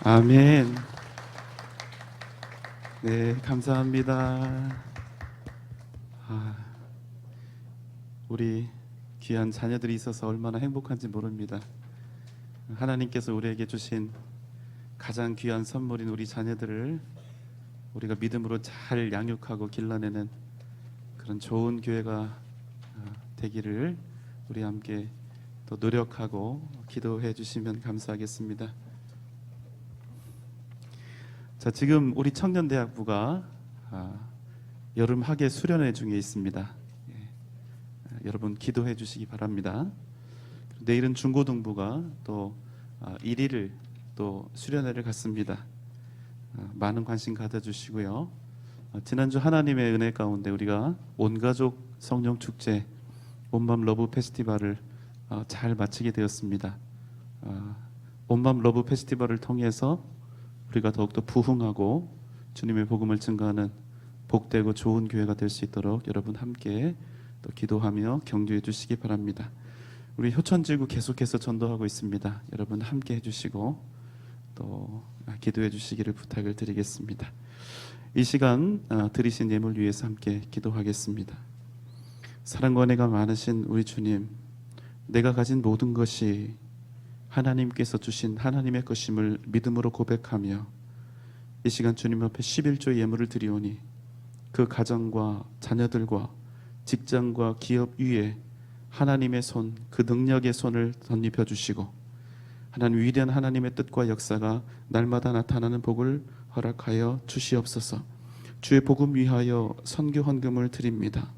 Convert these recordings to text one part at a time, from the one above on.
아멘. 네, 감사합니다. 우리 귀한 자녀들이 있어서 얼마나 행복한지 모릅니다. 하나님께서 우리에게 주신 가장 귀한 선물인 우리 자녀들을 우리가 믿음으로 잘 양육하고 길러내는 그런 좋은 교회가 되기를 우리 함께 또 노력하고 기도해 주시면 감사하겠습니다. 자, 지금 우리 청년대학부가 여름 학예 수련회 중에 있습니다. 여러분 기도해 주시기 바랍니다. 내일은 중고등부가 또 1일을 또 수련회를 갖습니다. 많은 관심 가져주시고요. 지난주 하나님의 은혜 가운데 우리가 온가족 성령축제 온맘 러브 페스티벌을 잘 마치게 되었습니다. 온맘 러브 페스티벌을 통해서 우리가 더욱더 부흥하고 주님의 복음을 증거하는 복되고 좋은 교회가 될 수 있도록 여러분 함께 또 기도하며 격려해 주시기 바랍니다. 우리 효천지구 계속해서 전도하고 있습니다. 여러분 함께 해주시고 또 기도해 주시기를 부탁을 드리겠습니다. 이 시간 드리신 예물 위해서 함께 기도하겠습니다. 사랑과 은혜가 많으신 우리 주님, 내가 가진 모든 것이 하나님께서 주신 하나님의 것임을 믿음으로 고백하며 이 시간 주님 앞에 11조의 예물을 드리오니 그 가정과 자녀들과 직장과 기업 위에 하나님의 손, 그 능력의 손을 덧입혀 주시고 하나님 위대한 하나님의 뜻과 역사가 날마다 나타나는 복을 허락하여 주시옵소서. 주의 복음 위하여 선교 헌금을 드립니다.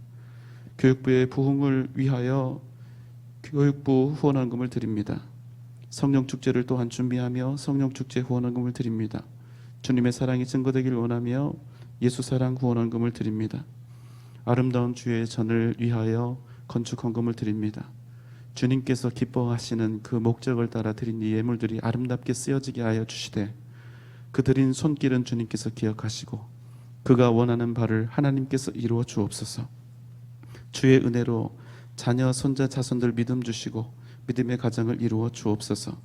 교육부의 부흥을 위하여 교육부 후원헌금을 드립니다. 성령축제를 또한 준비하며 성령축제 후원헌금을 드립니다. 주님의 사랑이 증거되기를 원하며 예수사랑 후원헌금을 드립니다. 아름다운 주의 전을 위하여 건축헌금을 드립니다. 주님께서 기뻐하시는 그 목적을 따라 드린 이 예물들이 아름답게 쓰여지게 하여 주시되 그 드린 손길은 주님께서 기억하시고 그가 원하는 바를 하나님께서 이루어 주옵소서. 주의 은혜로 자녀, 손자, 자손들 믿음 주시고 믿음의 가정을 이루어 주옵소서.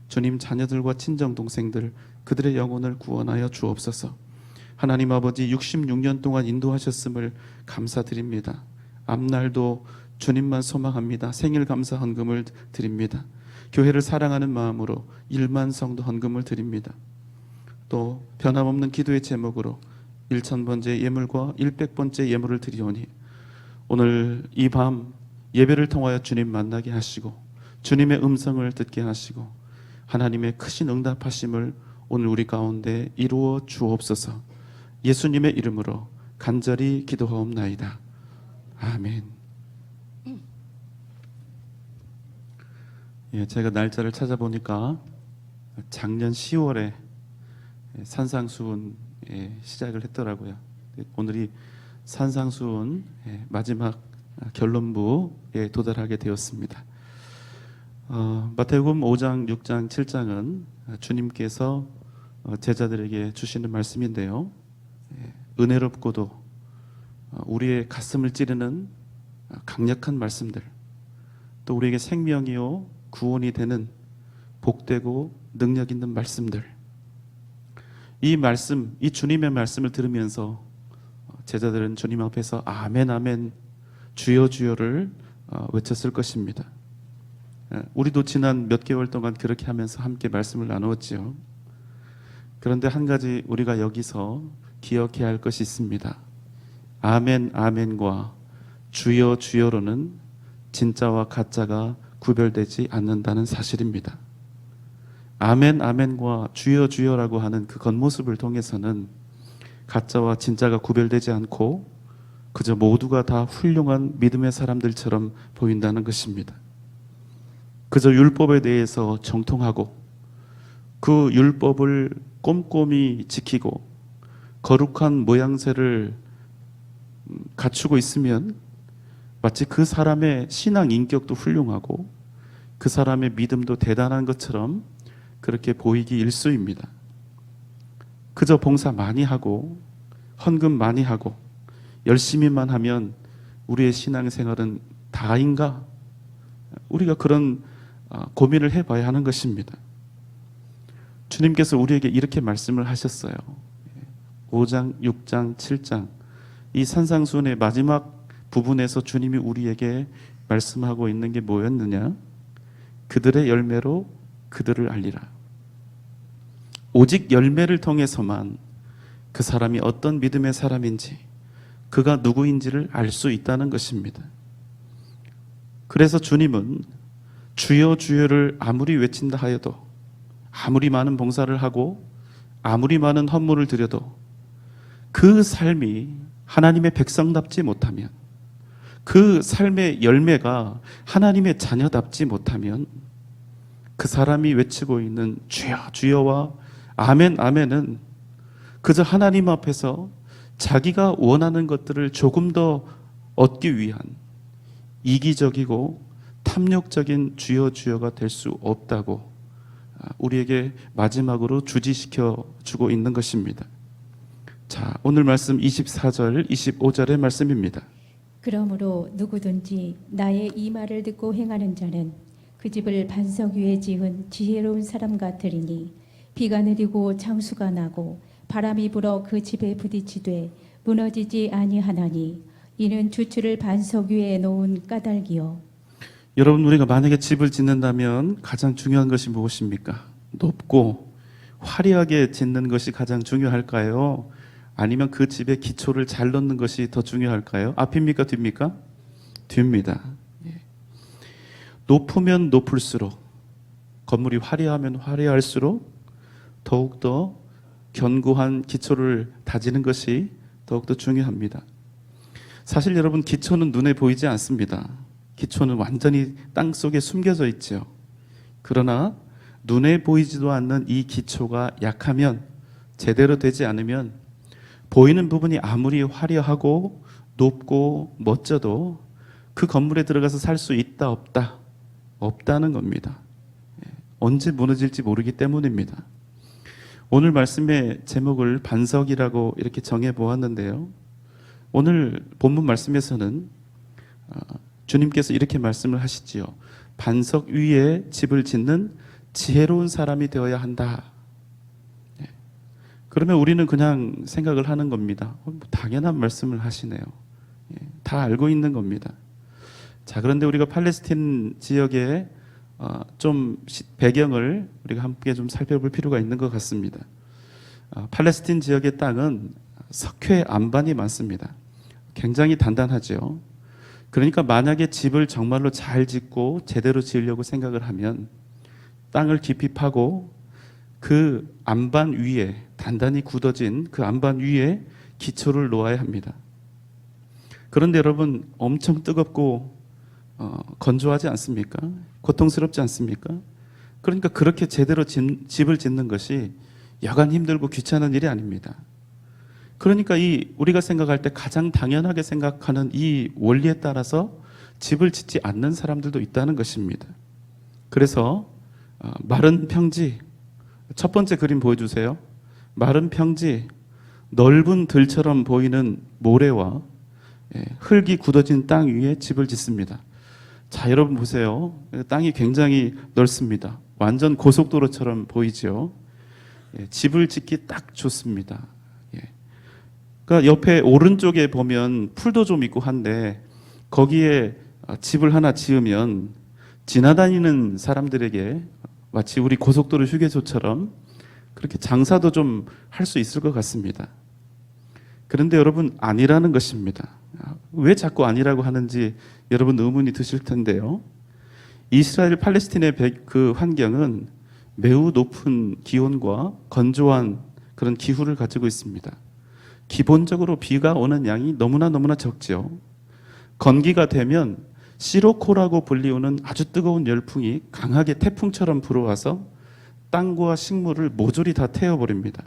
주님 자녀들과 친정 동생들 그들의 영혼을 구원하여 주옵소서. 하나님 아버지 66년 동안 인도하셨음을 감사드립니다. 앞날도 주님만 소망합니다. 생일 감사 헌금을 드립니다. 교회를 사랑하는 마음으로 1만 성도 헌금을 드립니다. 또 변함없는 기도의 제목으로 1000번째 예물과 100번째 예물을 드리오니 오늘 이 밤 예배를 통하여 주님 만나게 하시고 주님의 음성을 듣게 하시고 하나님의 크신 응답하심을 오늘 우리 가운데 이루어 주옵소서. 예수님의 이름으로 간절히 기도하옵나이다. 아멘. 제가 날짜를 찾아보니까 작년 10월에 산상수훈 시작을 했더라고요. 오늘이 산상수훈 마지막 결론부에 도달하게 되었습니다. 마태복음 5장, 6장, 7장은 주님께서 제자들에게 주시는 말씀인데요. 은혜롭고도 우리의 가슴을 찌르는 강력한 말씀들, 또 우리에게 생명이요 구원이 되는 복되고 능력 있는 말씀들, 이 말씀, 이 주님의 말씀을 들으면서 제자들은 주님 앞에서 아멘 아멘 주여 주여를 외쳤을 것입니다. 우리도 지난 몇 개월 동안 그렇게 하면서 함께 말씀을 나누었지요. 그런데 한 가지 우리가 여기서 기억해야 할 것이 있습니다. 아멘 아멘과 주여 주여로는 진짜와 가짜가 구별되지 않는다는 사실입니다. 아멘 아멘과 주여 주여라고 하는 그 겉모습을 통해서는 가짜와 진짜가 구별되지 않고 그저 모두가 다 훌륭한 믿음의 사람들처럼 보인다는 것입니다. 그저 율법에 대해서 정통하고 그 율법을 꼼꼼히 지키고 거룩한 모양새를 갖추고 있으면 마치 그 사람의 신앙 인격도 훌륭하고 그 사람의 믿음도 대단한 것처럼 그렇게 보이기 일쑤입니다. 그저 봉사 많이 하고 헌금 많이 하고 열심히만 하면 우리의 신앙생활은 다인가? 우리가 그런 고민을 해봐야 하는 것입니다. 주님께서 우리에게 이렇게 말씀을 하셨어요. 5장, 6장, 7장 이 산상수훈의 마지막 부분에서 주님이 우리에게 말씀하고 있는 게 뭐였느냐? 그들의 열매로 그들을 알리라. 오직 열매를 통해서만 그 사람이 어떤 믿음의 사람인지, 그가 누구인지를 알 수 있다는 것입니다. 그래서 주님은 주여 주여를 아무리 외친다 하여도, 아무리 많은 봉사를 하고 아무리 많은 헌물을 드려도 그 삶이 하나님의 백성답지 못하면, 그 삶의 열매가 하나님의 자녀답지 못하면 그 사람이 외치고 있는 주여 주여와 아멘 아멘은 그저 하나님 앞에서 자기가 원하는 것들을 조금 더 얻기 위한 이기적이고 탐욕적인 주여 주여가 될 수 없다고 우리에게 마지막으로 주지시켜 주고 있는 것입니다. 자, 오늘 말씀 24절, 25절의 말씀입니다. 그러므로 누구든지 나의 이 말을 듣고 행하는 자는 그 집을 반석 위에 지은 지혜로운 사람 같으리니 비가 내리고 장수가 나고 바람이 불어 그 집에 부딪히되 무너지지 아니하나니 이는 주추를 반석 위에 놓은 까닭이요. 여러분, 우리가 만약에 집을 짓는다면 가장 중요한 것이 무엇입니까? 높고 화려하게 짓는 것이 가장 중요할까요? 아니면 그 집의 기초를 잘 넣는 것이 더 중요할까요? 앞입니까? 뒤입니까? 뒤입니다. 높으면 높을수록, 건물이 화려하면 화려할수록 더욱더 견고한 기초를 다지는 것이 더욱더 중요합니다. 사실 여러분, 기초는 눈에 보이지 않습니다. 기초는 완전히 땅 속에 숨겨져 있죠. 그러나 눈에 보이지도 않는 이 기초가 약하면, 제대로 되지 않으면 보이는 부분이 아무리 화려하고 높고 멋져도 그 건물에 들어가서 살 수 있다 없다? 없다는 겁니다. 언제 무너질지 모르기 때문입니다. 오늘 말씀의 제목을 반석이라고 이렇게 정해 보았는데요. 오늘 본문 말씀에서는 주님께서 이렇게 말씀을 하시지요. 반석 위에 집을 짓는 지혜로운 사람이 되어야 한다. 그러면 우리는 그냥 생각을 하는 겁니다. 당연한 말씀을 하시네요. 다 알고 있는 겁니다. 자, 그런데 우리가 팔레스틴 지역의 좀 배경을 우리가 함께 좀 살펴볼 필요가 있는 것 같습니다. 팔레스틴 지역의 땅은 석회 안반이 많습니다. 굉장히 단단하죠. 그러니까 만약에 집을 정말로 잘 짓고 제대로 지으려고 생각을 하면 땅을 깊이 파고 그 안반 위에, 단단히 굳어진 그 안반 위에 기초를 놓아야 합니다. 그런데 여러분, 엄청 뜨겁고 건조하지 않습니까? 고통스럽지 않습니까? 그러니까 그렇게 제대로 집을 짓는 것이 여간 힘들고 귀찮은 일이 아닙니다. 그러니까 우리가 생각할 때 가장 당연하게 생각하는 이 원리에 따라서 집을 짓지 않는 사람들도 있다는 것입니다. 그래서 마른 평지, 첫 번째 그림 보여주세요. 마른 평지, 넓은 들처럼 보이는 모래와 흙이 굳어진 땅 위에 집을 짓습니다. 자, 여러분 보세요. 땅이 굉장히 넓습니다. 완전 고속도로처럼 보이죠. 집을 짓기 딱 좋습니다. 그러니까 옆에 오른쪽에 보면 풀도 좀 있고 한데 거기에 집을 하나 지으면 지나다니는 사람들에게 마치 우리 고속도로 휴게소처럼 그렇게 장사도 좀 할 수 있을 것 같습니다. 그런데 여러분, 아니라는 것입니다. 왜 자꾸 아니라고 하는지 여러분 의문이 드실 텐데요. 이스라엘 팔레스틴의 그 환경은 매우 높은 기온과 건조한 그런 기후를 가지고 있습니다. 기본적으로 비가 오는 양이 너무나 적죠. 건기가 되면 시로코라고 불리우는 아주 뜨거운 열풍이 강하게 태풍처럼 불어와서 땅과 식물을 모조리 다 태워버립니다.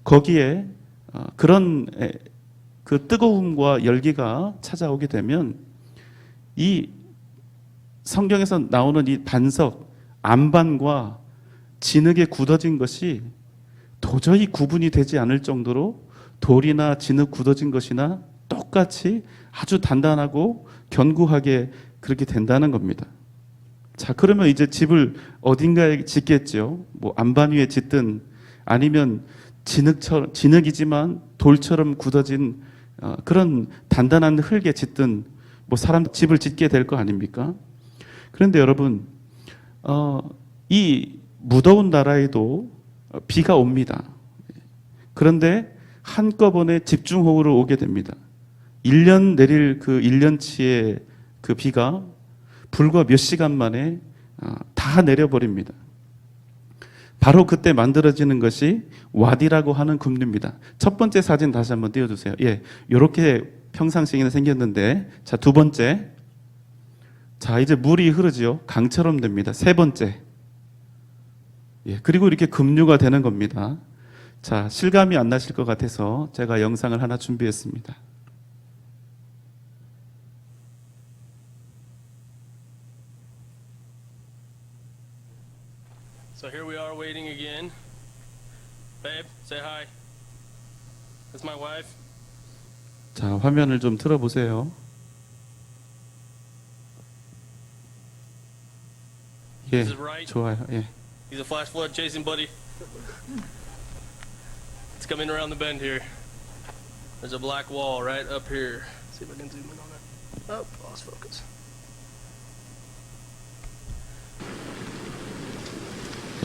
거기에 그런 그 뜨거움과 열기가 찾아오게 되면 이 성경에서 나오는 이 반석, 안반과 진흙에 굳어진 것이 도저히 구분이 되지 않을 정도로 돌이나 진흙 굳어진 것이나 똑같이 아주 단단하고 견고하게 그렇게 된다는 겁니다. 자, 그러면 이제 집을 어딘가에 짓겠죠. 뭐 안반 위에 짓든 아니면 진흙이지만 돌처럼 굳어진 그런 단단한 흙에 짓든 뭐 사람 집을 짓게 될 거 아닙니까? 그런데 여러분, 이 무더운 나라에도 비가 옵니다. 그런데 한꺼번에 집중호우로 오게 됩니다. 1년 내릴 그 1년치의 그 비가 불과 몇 시간 만에 다 내려버립니다. 바로 그때 만들어지는 것이 와디라고 하는 굽류입니다. 첫 번째 사진 다시 한번 띄워주세요. 예, 이렇게 평상시에는 생겼는데, 자, 두 번째, 자, 이제 물이 흐르지요. 강처럼 됩니다. 세 번째, 예, 그리고 이렇게 급류가 되는 겁니다. 자, 실감이 안 나실 것 같아서 제가 영상을 하나 준비했습니다. So here we are waiting again. Babe, say hi. That's my wife. 자, 화면을 좀 틀어보세요. 예, This is right. 좋아요. 예. He's a flash flood chasing buddy. It's coming around the bend here. There's a black wall right up here. See if I can zoom in on it. Oh, lost focus.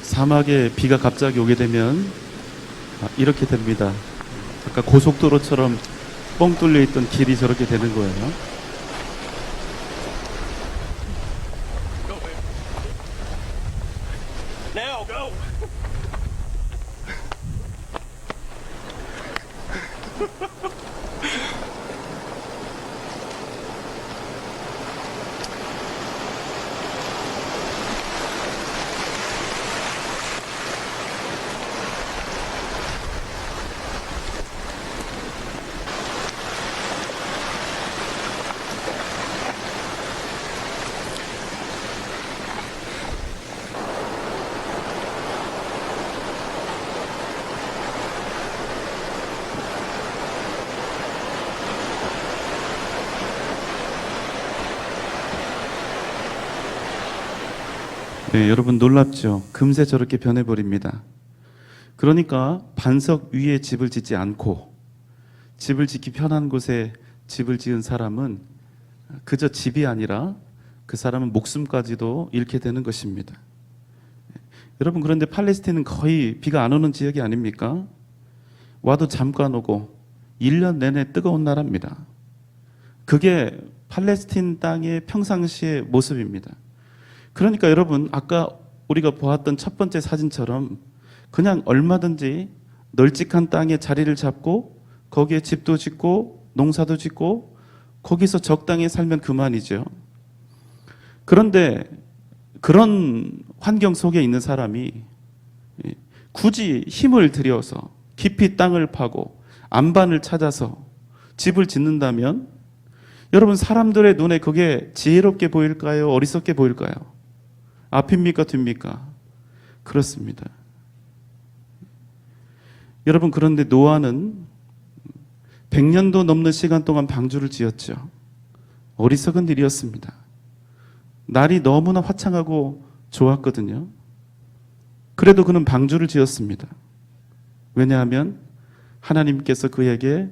사막에 비가 갑자기 오게 되면 이렇게 됩니다. 아까 고속도로처럼 뻥 뚫려 있던 길이 저렇게 되는 거예요. Go, babe. Now, go! 네, 여러분 놀랍죠? 금세 저렇게 변해버립니다. 그러니까 반석 위에 집을 짓지 않고 집을 짓기 편한 곳에 집을 지은 사람은 그저 집이 아니라 그 사람은 목숨까지도 잃게 되는 것입니다. 여러분, 그런데 팔레스틴은 거의 비가 안 오는 지역이 아닙니까? 와도 잠깐 오고 1년 내내 뜨거운 나라입니다. 그게 팔레스틴 땅의 평상시의 모습입니다. 그러니까 여러분, 아까 우리가 보았던 첫 번째 사진처럼 그냥 얼마든지 널찍한 땅에 자리를 잡고 거기에 집도 짓고 농사도 짓고 거기서 적당히 살면 그만이죠. 그런데 그런 환경 속에 있는 사람이 굳이 힘을 들여서 깊이 땅을 파고 안반을 찾아서 집을 짓는다면 여러분, 사람들의 눈에 그게 지혜롭게 보일까요? 어리석게 보일까요? 앞입니까? 뒤입니까? 그렇습니다. 여러분, 그런데 노아는 100년도 넘는 시간 동안 방주를 지었죠. 어리석은 일이었습니다. 날이 너무나 화창하고 좋았거든요. 그래도 그는 방주를 지었습니다. 왜냐하면 하나님께서 그에게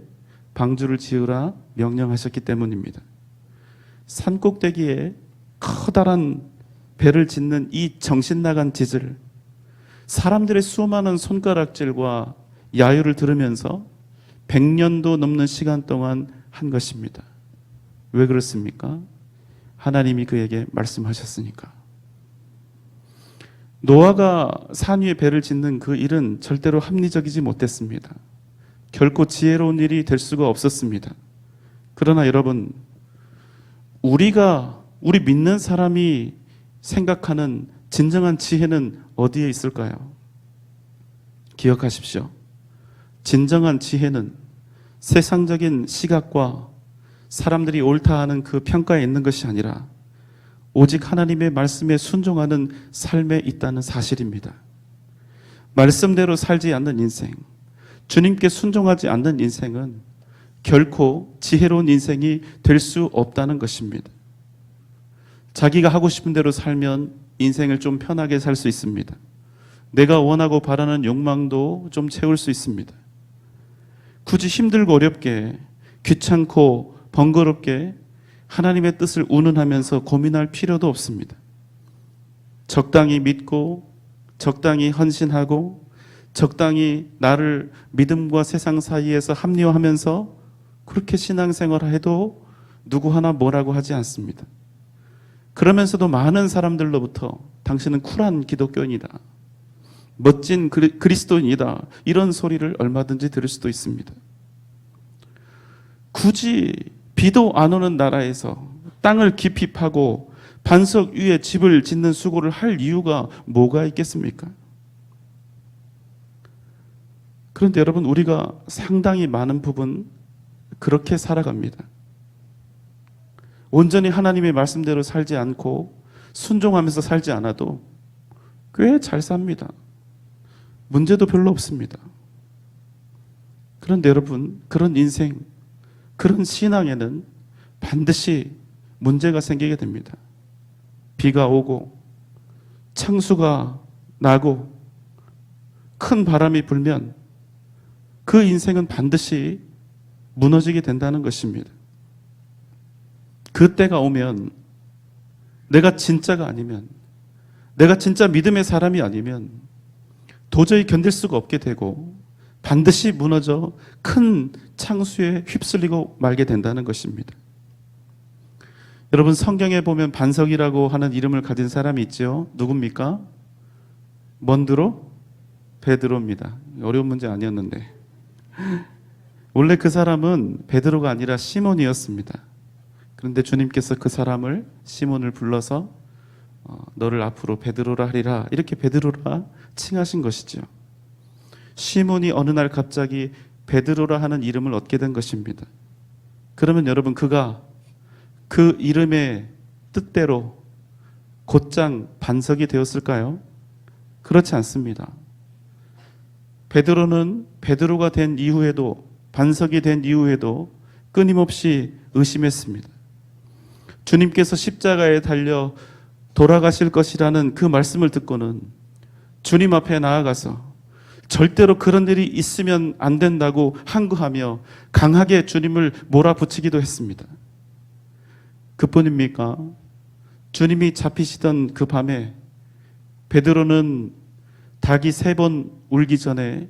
방주를 지으라 명령하셨기 때문입니다. 산꼭대기에 커다란 배를 짓는 이 정신나간 짓을 사람들의 수많은 손가락질과 야유를 들으면서 100년도 넘는 시간 동안 한 것입니다. 왜 그렇습니까? 하나님이 그에게 말씀하셨으니까. 노아가 산 위에 배를 짓는 그 일은 절대로 합리적이지 못했습니다. 결코 지혜로운 일이 될 수가 없었습니다. 그러나 여러분, 우리 믿는 사람이 생각하는 진정한 지혜는 어디에 있을까요? 기억하십시오. 진정한 지혜는 세상적인 시각과 사람들이 옳다 하는 그 평가에 있는 것이 아니라 오직 하나님의 말씀에 순종하는 삶에 있다는 사실입니다. 말씀대로 살지 않는 인생, 주님께 순종하지 않는 인생은 결코 지혜로운 인생이 될 수 없다는 것입니다. 자기가 하고 싶은 대로 살면 인생을 좀 편하게 살 수 있습니다. 내가 원하고 바라는 욕망도 좀 채울 수 있습니다. 굳이 힘들고 어렵게 귀찮고 번거롭게 하나님의 뜻을 운운하면서 고민할 필요도 없습니다. 적당히 믿고 적당히 헌신하고 적당히 나를 믿음과 세상 사이에서 합리화하면서 그렇게 신앙생활을 해도 누구 하나 뭐라고 하지 않습니다. 그러면서도 많은 사람들로부터 당신은 쿨한 기독교인이다, 멋진 그리스도인이다, 이런 소리를 얼마든지 들을 수도 있습니다. 굳이 비도 안 오는 나라에서 땅을 깊이 파고 반석 위에 집을 짓는 수고를 할 이유가 뭐가 있겠습니까? 그런데 여러분, 우리가 상당히 많은 부분 그렇게 살아갑니다. 온전히 하나님의 말씀대로 살지 않고 순종하면서 살지 않아도 꽤 잘 삽니다. 문제도 별로 없습니다. 그런데 여러분, 그런 인생, 그런 신앙에는 반드시 문제가 생기게 됩니다. 비가 오고 창수가 나고 큰 바람이 불면 그 인생은 반드시 무너지게 된다는 것입니다. 그때가 오면 내가 진짜가 아니면, 내가 진짜 믿음의 사람이 아니면 도저히 견딜 수가 없게 되고 반드시 무너져 큰 창수에 휩쓸리고 말게 된다는 것입니다. 여러분, 성경에 보면 반석이라고 하는 이름을 가진 사람이 있죠. 누굽니까? 먼드로? 베드로입니다. 어려운 문제 아니었는데. 원래 그 사람은 베드로가 아니라 시몬이었습니다. 그런데 주님께서 그 사람을, 시몬을 불러서 너를 앞으로 베드로라 하리라, 이렇게 베드로라 칭하신 것이죠. 시몬이 어느 날 갑자기 베드로라 하는 이름을 얻게 된 것입니다. 그러면 여러분, 그가 그 이름의 뜻대로 곧장 반석이 되었을까요? 그렇지 않습니다. 베드로는 베드로가 된 이후에도, 반석이 된 이후에도 끊임없이 의심했습니다. 주님께서 십자가에 달려 돌아가실 것이라는 그 말씀을 듣고는 주님 앞에 나아가서 절대로 그런 일이 있으면 안 된다고 항구하며 강하게 주님을 몰아붙이기도 했습니다. 그뿐입니까? 주님이 잡히시던 그 밤에 베드로는 닭이 3번 울기 전에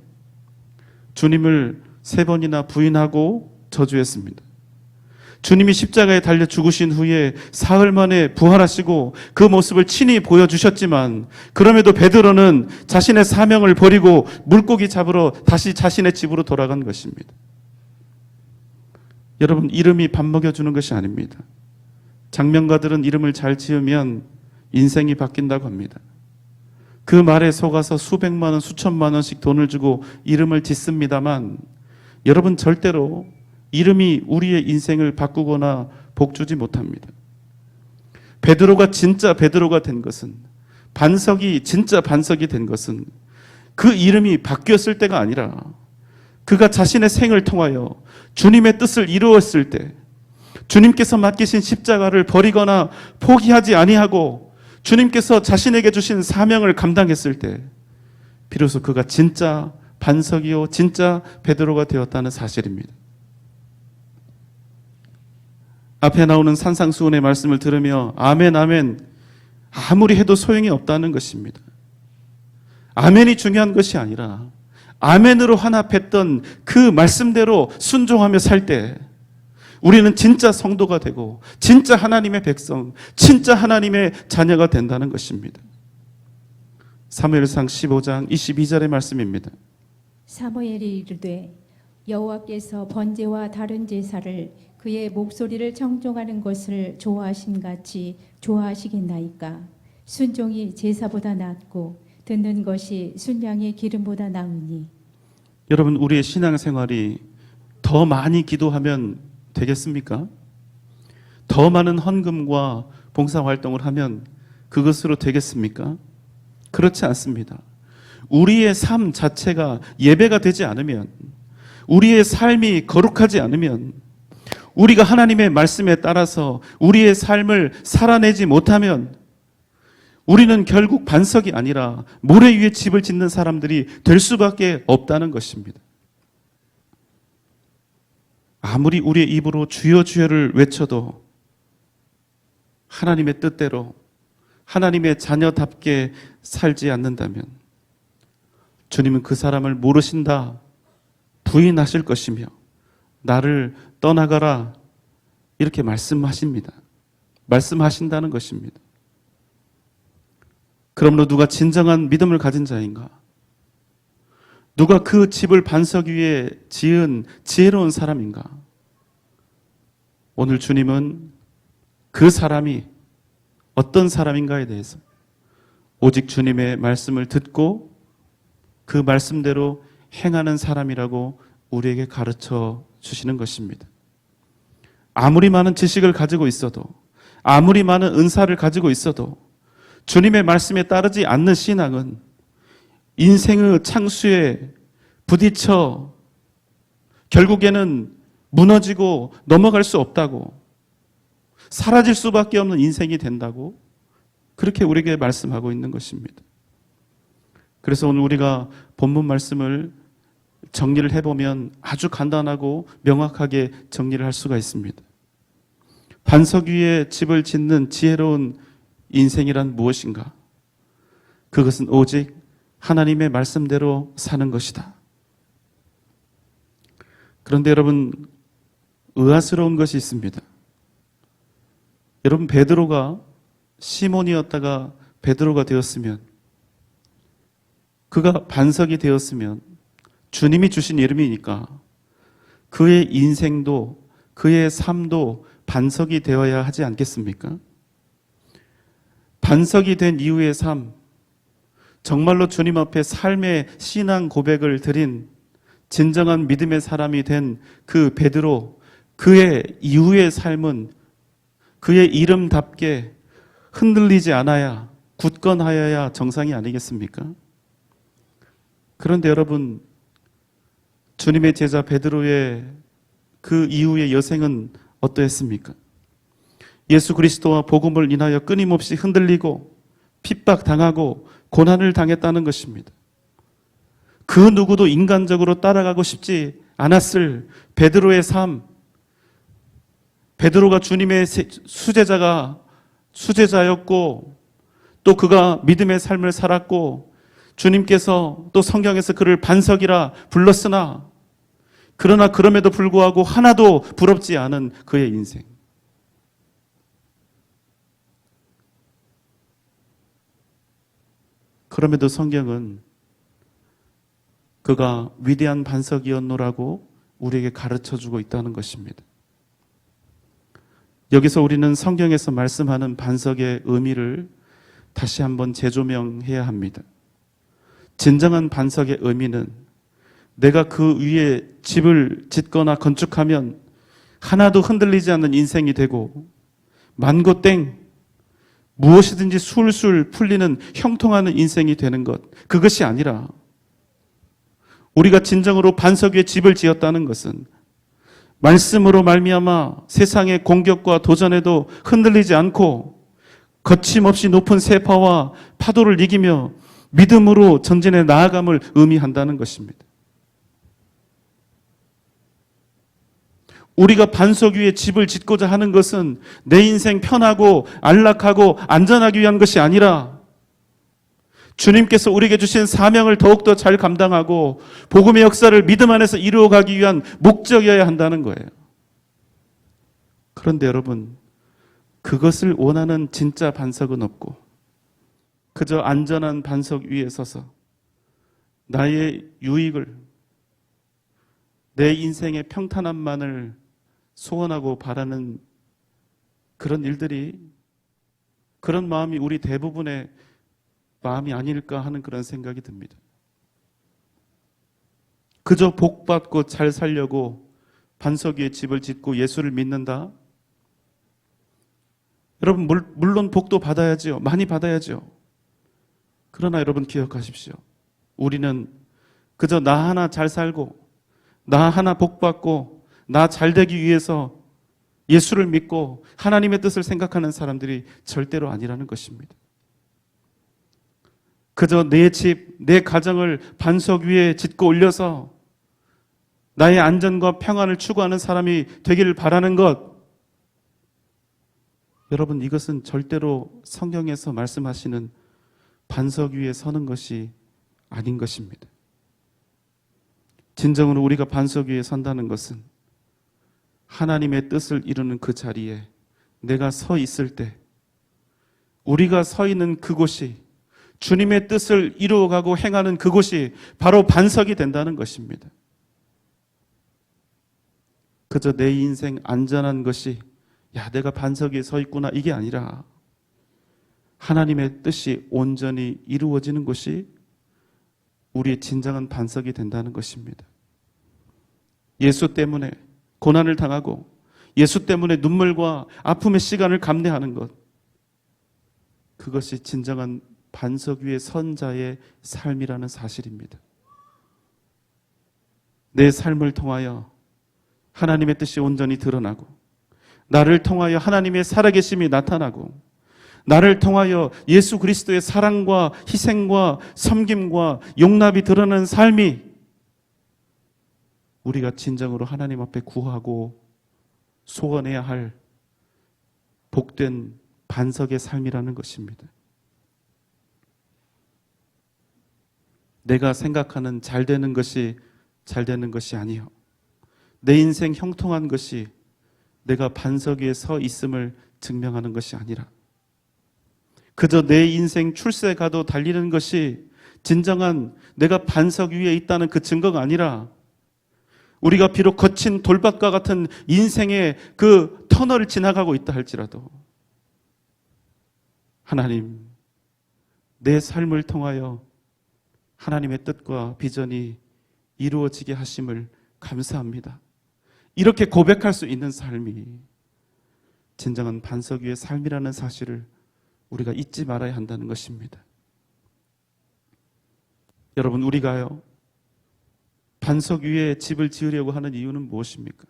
주님을 3번이나 부인하고 저주했습니다. 주님이 십자가에 달려 죽으신 후에 사흘 만에 부활하시고 그 모습을 친히 보여주셨지만, 그럼에도 베드로는 자신의 사명을 버리고 물고기 잡으러 다시 자신의 집으로 돌아간 것입니다. 여러분, 이름이 밥 먹여주는 것이 아닙니다. 장명가들은 이름을 잘 지으면 인생이 바뀐다고 합니다. 그 말에 속아서 수백만 원, 수천만 원씩 돈을 주고 이름을 짓습니다만, 여러분, 절대로 이름이 우리의 인생을 바꾸거나 복주지 못합니다. 베드로가 진짜 베드로가 된 것은, 반석이 진짜 반석이 된 것은 그 이름이 바뀌었을 때가 아니라 그가 자신의 생을 통하여 주님의 뜻을 이루었을 때, 주님께서 맡기신 십자가를 버리거나 포기하지 아니하고 주님께서 자신에게 주신 사명을 감당했을 때 비로소 그가 진짜 반석이요 진짜 베드로가 되었다는 사실입니다. 앞에 나오는 산상수훈의 말씀을 들으며 아멘 아멘 아무리 해도 소용이 없다는 것입니다. 아멘이 중요한 것이 아니라 아멘으로 화답했던 그 말씀대로 순종하며 살 때 우리는 진짜 성도가 되고 진짜 하나님의 백성, 진짜 하나님의 자녀가 된다는 것입니다. 사무엘상 15장 22절의 말씀입니다. 사무엘이 이르되 여호와께서 번제와 다른 제사를 그의 목소리를 청종하는 것을 좋아하신 같이 좋아하시겠나이까. 순종이 제사보다 낫고 듣는 것이 순양의 기름보다 나으니. 여러분, 우리의 신앙생활이 더 많이 기도하면 되겠습니까? 더 많은 헌금과 봉사활동을 하면 그것으로 되겠습니까? 그렇지 않습니다. 우리의 삶 자체가 예배가 되지 않으면, 우리의 삶이 거룩하지 않으면, 우리가 하나님의 말씀에 따라서 우리의 삶을 살아내지 못하면 우리는 결국 반석이 아니라 모래 위에 집을 짓는 사람들이 될 수밖에 없다는 것입니다. 아무리 우리의 입으로 주여 주여를 외쳐도 하나님의 뜻대로 하나님의 자녀답게 살지 않는다면 주님은 그 사람을 모르신다 부인하실 것이며 나를 떠나가라 이렇게 말씀하십니다. 말씀하신다는 것입니다. 그러므로 누가 진정한 믿음을 가진 자인가? 누가 그 집을 반석 위에 지은 지혜로운 사람인가? 오늘 주님은 그 사람이 어떤 사람인가에 대해서 오직 주님의 말씀을 듣고 그 말씀대로 행하는 사람이라고 우리에게 가르쳐 주시는 것입니다. 아무리 많은 지식을 가지고 있어도, 아무리 많은 은사를 가지고 있어도 주님의 말씀에 따르지 않는 신앙은 인생의 창수에 부딪혀 결국에는 무너지고 넘어갈 수 없다고, 사라질 수밖에 없는 인생이 된다고 그렇게 우리에게 말씀하고 있는 것입니다. 그래서 오늘 우리가 본문 말씀을 정리를 해보면 아주 간단하고 명확하게 정리를 할 수가 있습니다. 반석 위에 집을 짓는 지혜로운 인생이란 무엇인가? 그것은 오직 하나님의 말씀대로 사는 것이다. 그런데 여러분, 의아스러운 것이 있습니다. 여러분, 베드로가 시몬이었다가 베드로가 되었으면, 그가 반석이 되었으면 주님이 주신 이름이니까 그의 인생도 그의 삶도 반석이 되어야 하지 않겠습니까? 반석이 된 이후의 삶, 정말로 주님 앞에 삶의 신앙 고백을 드린 진정한 믿음의 사람이 된 그 베드로, 그의 이후의 삶은 그의 이름답게 흔들리지 않아야, 굳건하여야 정상이 아니겠습니까? 그런데 여러분, 주님의 제자 베드로의 그 이후의 여생은 어떠했습니까? 예수 그리스도와 복음을 인하여 끊임없이 흔들리고 핍박당하고 고난을 당했다는 것입니다. 그 누구도 인간적으로 따라가고 싶지 않았을 베드로의 삶, 베드로가 주님의 수제자였고 또 그가 믿음의 삶을 살았고 주님께서 또 성경에서 그를 반석이라 불렀으나 그러나 그럼에도 불구하고 하나도 부럽지 않은 그의 인생. 그럼에도 성경은 그가 위대한 반석이었노라고 우리에게 가르쳐주고 있다는 것입니다. 여기서 우리는 성경에서 말씀하는 반석의 의미를 다시 한번 재조명해야 합니다. 진정한 반석의 의미는 내가 그 위에 집을 짓거나 건축하면 하나도 흔들리지 않는 인생이 되고 만고땡 무엇이든지 술술 풀리는 형통하는 인생이 되는 것, 그것이 아니라 우리가 진정으로 반석 위에 집을 지었다는 것은 말씀으로 말미암아 세상의 공격과 도전에도 흔들리지 않고 거침없이 높은 세파와 파도를 이기며 믿음으로 전진해 나아감을 의미한다는 것입니다. 우리가 반석 위에 집을 짓고자 하는 것은 내 인생 편하고 안락하고 안전하기 위한 것이 아니라 주님께서 우리에게 주신 사명을 더욱더 잘 감당하고 복음의 역사를 믿음 안에서 이루어가기 위한 목적이어야 한다는 거예요. 그런데 여러분, 그것을 원하는 진짜 반석은 없고 그저 안전한 반석 위에 서서 나의 유익을, 내 인생의 평탄함만을 소원하고 바라는 그런 일들이, 그런 마음이 우리 대부분의 마음이 아닐까 하는 그런 생각이 듭니다. 그저 복받고 잘 살려고 반석 위에 집을 짓고 예수를 믿는다? 여러분, 물론 복도 받아야죠. 많이 받아야죠. 그러나 여러분 기억하십시오. 우리는 그저 나 하나 잘 살고 나 하나 복받고 나 잘 되기 위해서 예수를 믿고 하나님의 뜻을 생각하는 사람들이 절대로 아니라는 것입니다. 그저 내 집, 내 가정을 반석 위에 짓고 올려서 나의 안전과 평안을 추구하는 사람이 되기를 바라는 것, 여러분, 이것은 절대로 성경에서 말씀하시는 반석 위에 서는 것이 아닌 것입니다. 진정으로 우리가 반석 위에 선다는 것은 하나님의 뜻을 이루는 그 자리에 내가 서 있을 때, 우리가 서 있는 그곳이 주님의 뜻을 이루어가고 행하는 그곳이 바로 반석이 된다는 것입니다. 그저 내 인생 안전한 것이, 야, 내가 반석 위에 서 있구나, 이게 아니라 하나님의 뜻이 온전히 이루어지는 곳이 우리의 진정한 반석이 된다는 것입니다. 예수 때문에 고난을 당하고 예수 때문에 눈물과 아픔의 시간을 감내하는 것, 그것이 진정한 반석 위에 선 자의 삶이라는 사실입니다. 내 삶을 통하여 하나님의 뜻이 온전히 드러나고, 나를 통하여 하나님의 살아계심이 나타나고, 나를 통하여 예수 그리스도의 사랑과 희생과 섬김과 용납이 드러나는 삶이 우리가 진정으로 하나님 앞에 구하고 소원해야 할 복된 반석의 삶이라는 것입니다. 내가 생각하는 잘 되는 것이 잘 되는 것이 아니요, 내 인생 형통한 것이 내가 반석 위에 서 있음을 증명하는 것이 아니라, 그저 내 인생 출세가도 달리는 것이 진정한 내가 반석 위에 있다는 그 증거가 아니라, 우리가 비록 거친 돌밭과 같은 인생의 그 터널을 지나가고 있다 할지라도 하나님, 내 삶을 통하여 하나님의 뜻과 비전이 이루어지게 하심을 감사합니다. 이렇게 고백할 수 있는 삶이 진정한 반석 위의 삶이라는 사실을 우리가 잊지 말아야 한다는 것입니다. 여러분, 우리가요, 반석 위에 집을 지으려고 하는 이유는 무엇입니까?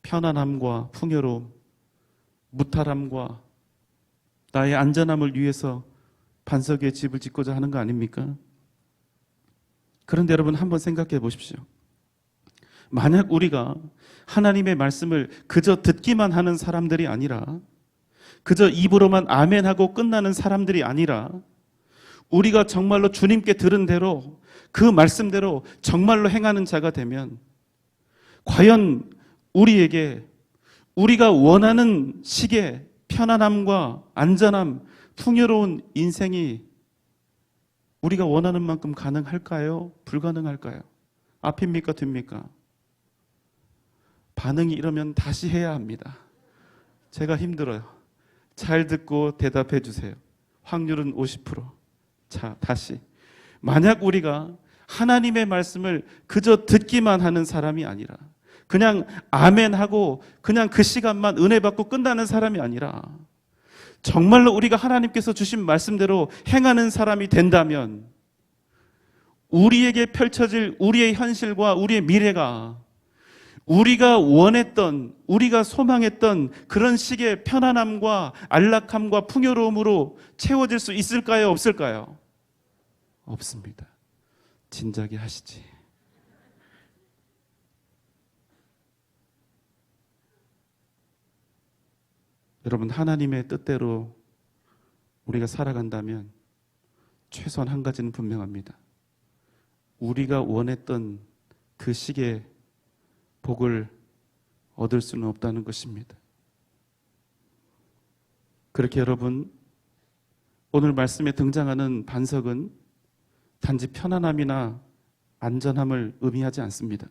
편안함과 풍요로움, 무탈함과 나의 안전함을 위해서 반석 위에 집을 짓고자 하는 거 아닙니까? 그런데 여러분, 한번 생각해 보십시오. 만약 우리가 하나님의 말씀을 그저 듣기만 하는 사람들이 아니라, 그저 입으로만 아멘하고 끝나는 사람들이 아니라, 우리가 정말로 주님께 들은 대로 그 말씀대로 정말로 행하는 자가 되면, 과연 우리에게 우리가 원하는 식의 편안함과 안전함, 풍요로운 인생이 우리가 원하는 만큼 가능할까요? 불가능할까요? 앞입니까? 뒤입니까? 반응이 이러면 다시 해야 합니다. 제가 힘들어요. 잘 듣고 대답해 주세요. 확률은 50%. 자, 다시. 만약 우리가 하나님의 말씀을 그저 듣기만 하는 사람이 아니라, 그냥 아멘하고 그냥 그 시간만 은혜 받고 끝나는 사람이 아니라, 정말로 우리가 하나님께서 주신 말씀대로 행하는 사람이 된다면, 우리에게 펼쳐질 우리의 현실과 우리의 미래가 우리가 원했던, 우리가 소망했던 그런 식의 편안함과 안락함과 풍요로움으로 채워질 수 있을까요? 없을까요? 없습니다. 진작에 하시지. 여러분, 하나님의 뜻대로 우리가 살아간다면 최소한 한 가지는 분명합니다. 우리가 원했던 그 식의 복을 얻을 수는 없다는 것입니다. 그렇게 여러분, 오늘 말씀에 등장하는 반석은 단지 편안함이나 안전함을 의미하지 않습니다.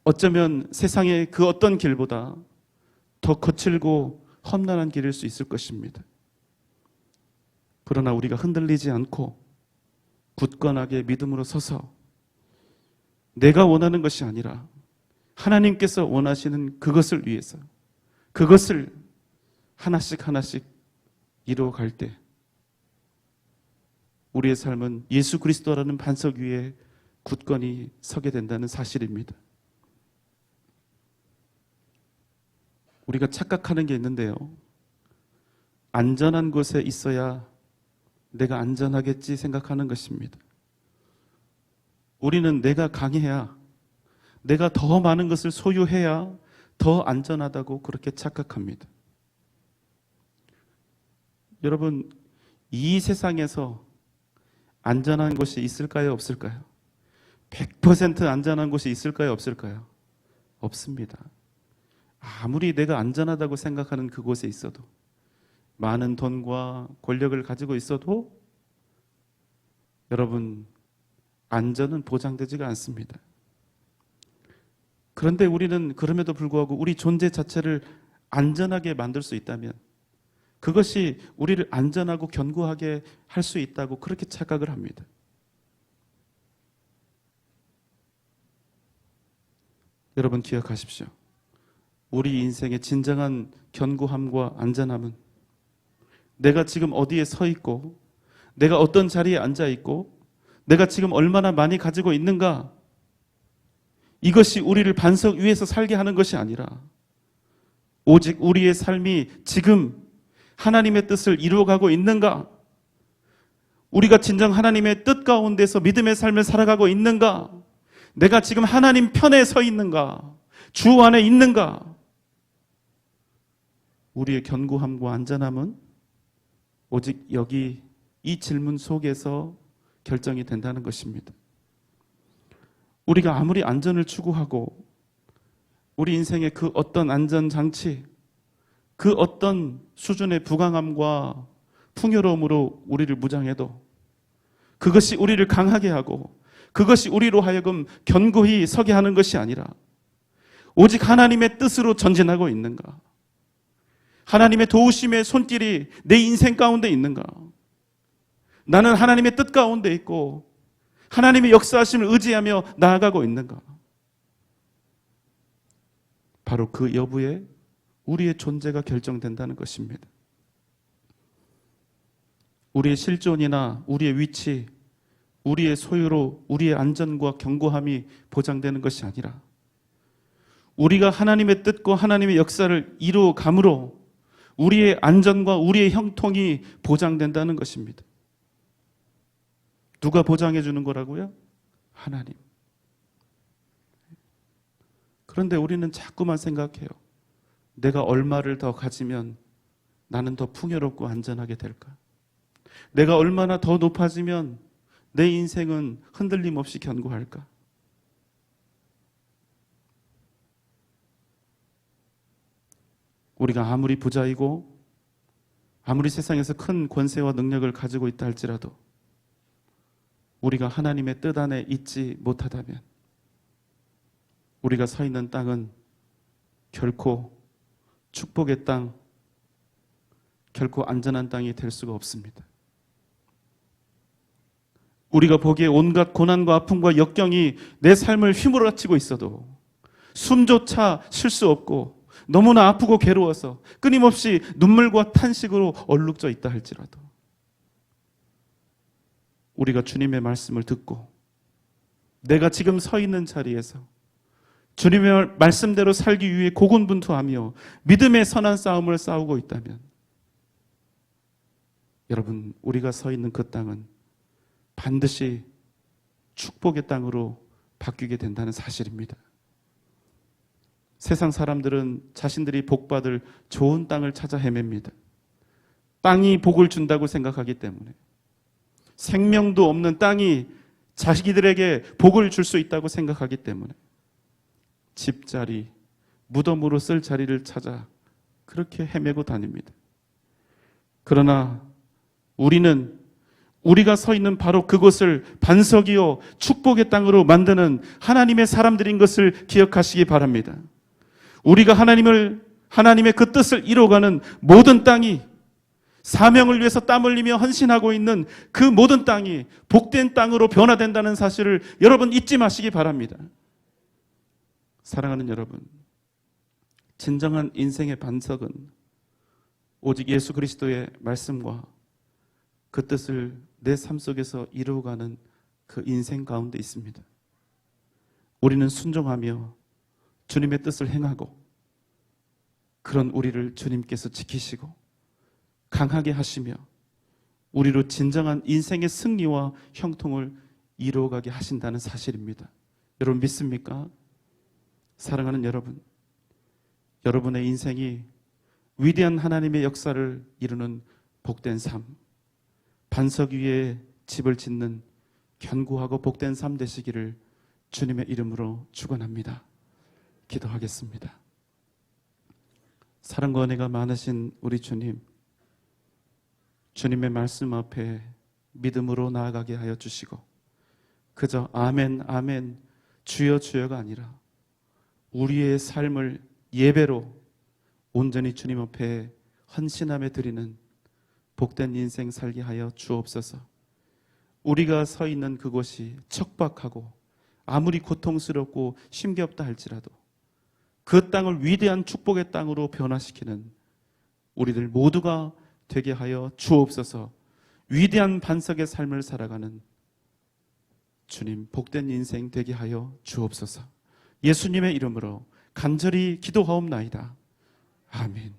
어쩌면 세상의 그 어떤 길보다 더 거칠고 험난한 길일 수 있을 것입니다. 그러나 우리가 흔들리지 않고 굳건하게 믿음으로 서서 내가 원하는 것이 아니라 하나님께서 원하시는 그것을 위해서, 그것을 하나씩 하나씩 이루어갈 때 우리의 삶은 예수 그리스도라는 반석 위에 굳건히 서게 된다는 사실입니다. 우리가 착각하는 게 있는데요. 안전한 곳에 있어야 내가 안전하겠지 생각하는 것입니다. 우리는 내가 강해야, 내가 더 많은 것을 소유해야 더 안전하다고 그렇게 착각합니다. 여러분, 이 세상에서 안전한 곳이 있을까요? 없을까요? 100% 안전한 곳이 있을까요? 없을까요? 없습니다. 아무리 내가 안전하다고 생각하는 그곳에 있어도, 많은 돈과 권력을 가지고 있어도 여러분, 안전은 보장되지가 않습니다. 그런데 우리는 그럼에도 불구하고 우리 존재 자체를 안전하게 만들 수 있다면, 그것이 우리를 안전하고 견고하게 할 수 있다고 그렇게 착각을 합니다. 여러분 기억하십시오. 우리 인생의 진정한 견고함과 안전함은 내가 지금 어디에 서 있고, 내가 어떤 자리에 앉아 있고, 내가 지금 얼마나 많이 가지고 있는가, 이것이 우리를 반석 위에서 살게 하는 것이 아니라 오직 우리의 삶이 지금 하나님의 뜻을 이루어가고 있는가, 우리가 진정 하나님의 뜻 가운데서 믿음의 삶을 살아가고 있는가, 내가 지금 하나님 편에 서 있는가, 주 안에 있는가, 우리의 견고함과 안전함은 오직 여기 이 질문 속에서 결정이 된다는 것입니다. 우리가 아무리 안전을 추구하고 우리 인생의 그 어떤 안전장치, 그 어떤 수준의 부강함과 풍요로움으로 우리를 무장해도 그것이 우리를 강하게 하고 그것이 우리로 하여금 견고히 서게 하는 것이 아니라 오직 하나님의 뜻으로 전진하고 있는가, 하나님의 도우심의 손길이 내 인생 가운데 있는가, 나는 하나님의 뜻 가운데 있고 하나님의 역사하심을 의지하며 나아가고 있는가, 바로 그 여부에 우리의 존재가 결정된다는 것입니다. 우리의 실존이나 우리의 위치, 우리의 소유로 우리의 안전과 견고함이 보장되는 것이 아니라 우리가 하나님의 뜻과 하나님의 역사를 이루어감으로 우리의 안전과 우리의 형통이 보장된다는 것입니다. 누가 보장해 주는 거라고요? 하나님. 그런데 우리는 자꾸만 생각해요. 내가 얼마를 더 가지면 나는 더 풍요롭고 안전하게 될까? 내가 얼마나 더 높아지면 내 인생은 흔들림 없이 견고할까? 우리가 아무리 부자이고 아무리 세상에서 큰 권세와 능력을 가지고 있다 할지라도 우리가 하나님의 뜻 안에 있지 못하다면 우리가 서 있는 땅은 결코 축복의 땅, 결코 안전한 땅이 될 수가 없습니다. 우리가 보기에 온갖 고난과 아픔과 역경이 내 삶을 휘몰아치고 있어도 숨조차 쉴 수 없고 너무나 아프고 괴로워서 끊임없이 눈물과 탄식으로 얼룩져 있다 할지라도 우리가 주님의 말씀을 듣고 내가 지금 서 있는 자리에서 주님의 말씀대로 살기 위해 고군분투하며 믿음의 선한 싸움을 싸우고 있다면 여러분, 우리가 서 있는 그 땅은 반드시 축복의 땅으로 바뀌게 된다는 사실입니다. 세상 사람들은 자신들이 복받을 좋은 땅을 찾아 헤맵니다. 땅이 복을 준다고 생각하기 때문에, 생명도 없는 땅이 자기들에게 복을 줄 수 있다고 생각하기 때문에 집자리, 무덤으로 쓸 자리를 찾아 그렇게 헤매고 다닙니다. 그러나 우리는 우리가 서 있는 바로 그곳을 반석이요 축복의 땅으로 만드는 하나님의 사람들인 것을 기억하시기 바랍니다. 우리가 하나님의 그 뜻을 이루어가는 모든 땅이, 사명을 위해서 땀 흘리며 헌신하고 있는 그 모든 땅이 복된 땅으로 변화된다는 사실을 여러분 잊지 마시기 바랍니다. 사랑하는 여러분, 진정한 인생의 반석은 오직 예수 그리스도의 말씀과 그 뜻을 내 삶 속에서 이루어가는 그 인생 가운데 있습니다. 우리는 순종하며 주님의 뜻을 행하고 그런 우리를 주님께서 지키시고 강하게 하시며 우리로 진정한 인생의 승리와 형통을 이루어가게 하신다는 사실입니다. 여러분 믿습니까? 사랑하는 여러분, 여러분의 인생이 위대한 하나님의 역사를 이루는 복된 삶, 반석 위에 집을 짓는 견고하고 복된 삶 되시기를 주님의 이름으로 축원합니다. 기도하겠습니다. 사랑과 은혜가 많으신 우리 주님, 주님의 말씀 앞에 믿음으로 나아가게 하여 주시고 그저 아멘 아멘 주여 주여가 아니라 우리의 삶을 예배로 온전히 주님 앞에 헌신하며 드리는 복된 인생 살게 하여 주옵소서. 우리가 서 있는 그곳이 척박하고 아무리 고통스럽고 힘겹다 할지라도 그 땅을 위대한 축복의 땅으로 변화시키는 우리들 모두가 되게 하여 주옵소서. 위대한 반석의 삶을 살아가는 주님 복된 인생 되게 하여 주옵소서. 예수님의 이름으로 간절히 기도하옵나이다. 아멘.